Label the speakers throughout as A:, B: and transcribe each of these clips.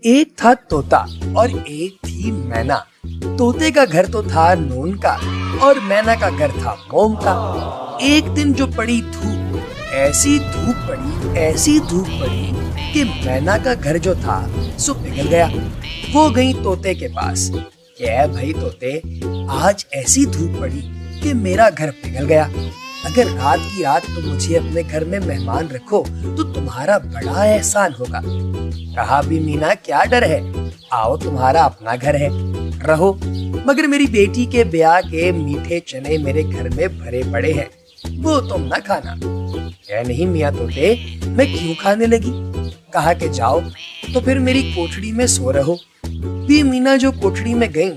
A: एक था तोता और एक थी मैना। तोते का घर तो था नून का और मैना का घर था मोम का। एक दिन जो पड़ी धूप, ऐसी धूप पड़ी कि मैना का घर जो था सो पिघल गया। वो गई तोते के पास, क्या भाई तोते, आज ऐसी धूप पड़ी कि मेरा घर पिघल गया। अगर रात की रात तुम मुझे अपने घर में मेहमान रखो तो तुम्हारा बड़ा एहसान होगा। कहा भी मीना, क्या डर है, आओ तुम्हारा अपना घर है, रहो, मगर मेरी बेटी के ब्याह के मीठे चने मेरे घर में भरे पड़े हैं, वो तुम न खाना। क्या नहीं मियाँ तोते, मैं क्यों खाने लगी। कहा कि जाओ तो फिर मेरी कोठड़ी में सो रहो। भी मीना जो कोठड़ी में गई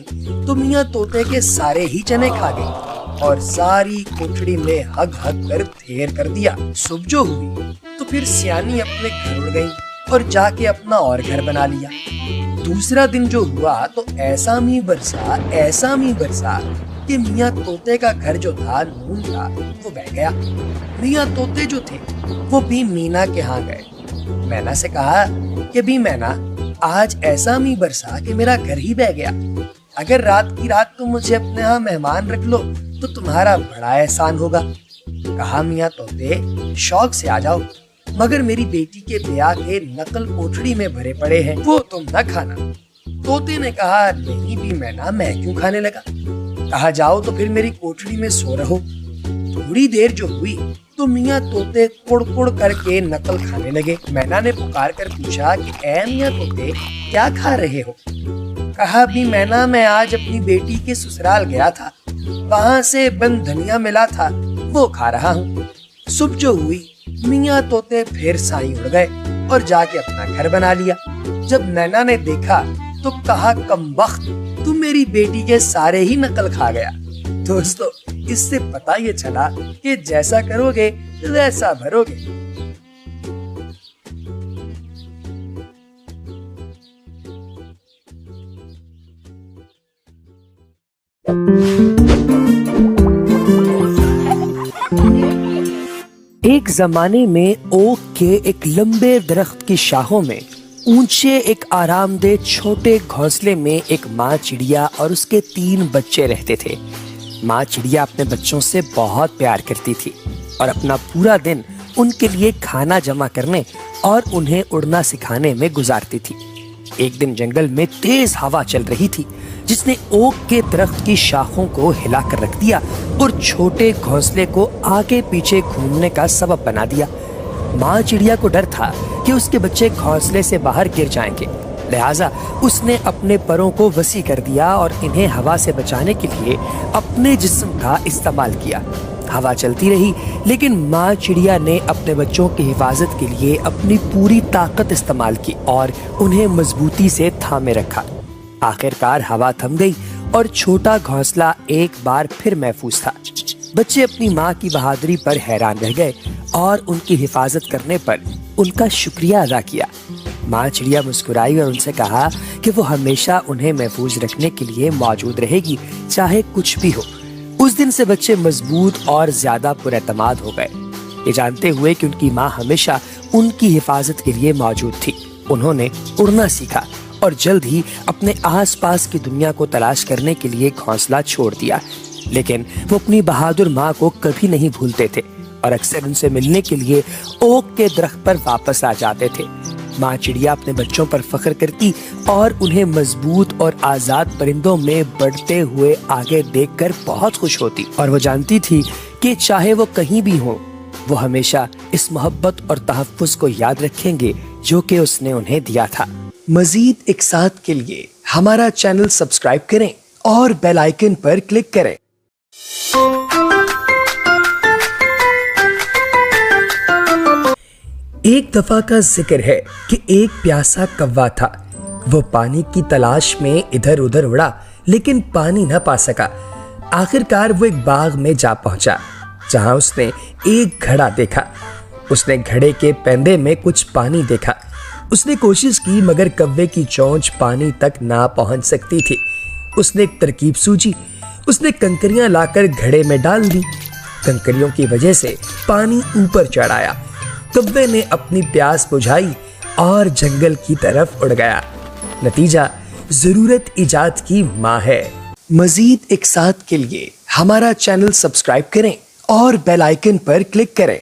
A: तो मियाँ तोते के सारे ही चने खा गई और सारी कोठड़ी में हग हग कर ढेर कर दिया। सुबह जो हुई तो फिर सियानी अपने घर उड़ गई और जाके अपना और घर बना लिया। दूसरा दिन जो हुआ तो ऐसा मींह बरसा कि मियाँ तोते का घर जो था नून का वो बह गया। मियाँ तोते जो थे वो भी मीना के यहाँ गए। मैना से कहा कि भी मैना, आज ऐसा मींह बरसा कि मेरा घर ही बह गया। अगर रात की रात तुम मुझे अपने यहाँ मेहमान रख लो तो तुम्हारा बड़ा एहसान होगा। कहा मियाँ तोते, शौक से आ जाओ, मगर मेरी बेटी के ब्याह के नकल कोठड़ी में भरे पड़े हैं, वो तुम न खाना। तोते ने कहा, नहीं भी मैना, मैं क्यों खाने लगा। कहा जाओ तो फिर मेरी कोठड़ी में सो रहो। थोड़ी देर जो हुई तो मियाँ तोते कुड़ कुड़ करके नकल खाने लगे। मैना ने पुकार कर पूछा कि ऐ मियाँ तोते, क्या खा रहे हो। कहा भी मैना, मैं आज अपनी बेटी के ससुराल गया था, वहाँ से बंद धनिया मिला था, वो खा रहा हूँ। सुबह जो हुई मियाँ तोते फिर साई उड़ गए और जाके अपना घर बना लिया। जब नैना ने देखा तो कहा, कमबख्त, तुम मेरी बेटी के सारे ही नकल खा गया। दोस्तों, इससे पता ये चला कि जैसा करोगे वैसा भरोगे। एक जमाने में ओक के एक लंबे दरख्त की शाखों में ऊंचे एक आरामदेह छोटे घोंसले में एक माँ चिड़िया और उसके 3 बच्चे रहते थे। माँ चिड़िया अपने बच्चों से बहुत प्यार करती थी और अपना पूरा दिन उनके लिए खाना जमा करने और उन्हें उड़ना सिखाने में गुजारती थी। एक दिन जंगल में तेज हवा चल रही थी जिसने ओक के दरख्त की शाखों को हिला कर रख दिया और छोटे घोंसले को आगे पीछे घूमने का सबब बना दिया। माँ चिड़िया को डर था कि उसके बच्चे घोंसले से बाहर गिर जाएंगे, लिहाजा उसने अपने परों को वसी कर दिया और इन्हें हवा से बचाने के लिए अपने जिस्म का इस्तेमाल किया। हवा चलती रही लेकिन माँ चिड़िया ने अपने बच्चों की हिफाजत के लिए अपनी पूरी ताकत इस्तेमाल की और उन्हें मजबूती से थामे रखा। आखिरकार हवा थम गई और छोटा घोंसला एक बार फिर महफूज था। बच्चे अपनी माँ की बहादुरी पर हैरान रह गए और उनकी हिफाजत करने पर उनका शुक्रिया अदा किया। माँ चिड़िया मुस्कुराई और उनसे कहा कि वो हमेशा उन्हें महफूज रखने के लिए मौजूद रहेगी, चाहे कुछ भी हो। उस दिन से बच्चे मजबूत और ज्यादा पुरएतमाद हो गए, ये जानते हुए कि उनकी माँ हमेशा उनकी हिफाजत के लिए मौजूद थी। उन्होंने उड़ना सीखा और जल्द ही अपने आसपास की दुनिया को तलाश करने के लिए घोंसला छोड़ दिया। लेकिन वो अपनी बहादुर माँ को कभी नहीं भूलते थे और अक्सर उनसे मिलने के लिए ओक के दरख्त पर वापस आ जाते थे। माँ चिड़िया अपने बच्चों पर फख्र करती और उन्हें मजबूत और आजाद परिंदों में बढ़ते हुए आगे देखकर बहुत खुश होती और वो जानती थी कि चाहे वो कहीं भी हो, वो हमेशा इस मोहब्बत और तहफ़्फ़ुज़ को याद रखेंगे जो कि उसने उन्हें दिया था। मजीद इक़्सात के लिए हमारा चैनल सब्सक्राइब करें और बेल आइकन पर क्लिक करें। एक दफा का जिक्र है कि एक प्यासा कौवा था। वो पानी की तलाश में इधर उधर उड़ा लेकिन पानी न पा सका। आखिरकार वो एक बाग में जा पहुंचा जहां उसने एक घड़ा देखा। उसने घड़े के पैंदे में कुछ पानी देखा। उसने कोशिश की मगर कौवे की चोंच पानी तक ना पहुंच सकती थी। उसने एक तरकीब सूझी। उसने कंकरियां लाकर घड़े में डाल दी। کنکریوں کی وجہ سے پانی اوپر چڑھ آیا۔ کبے نے اپنی پیاس بجھائی اور جنگل کی طرف اڑ گیا۔ نتیجہ ضرورت ایجاد کی ماں ہے۔ مزید اقساط کے لیے ہمارا چینل سبسکرائب کریں اور بیل آئیکن پر کلک کریں۔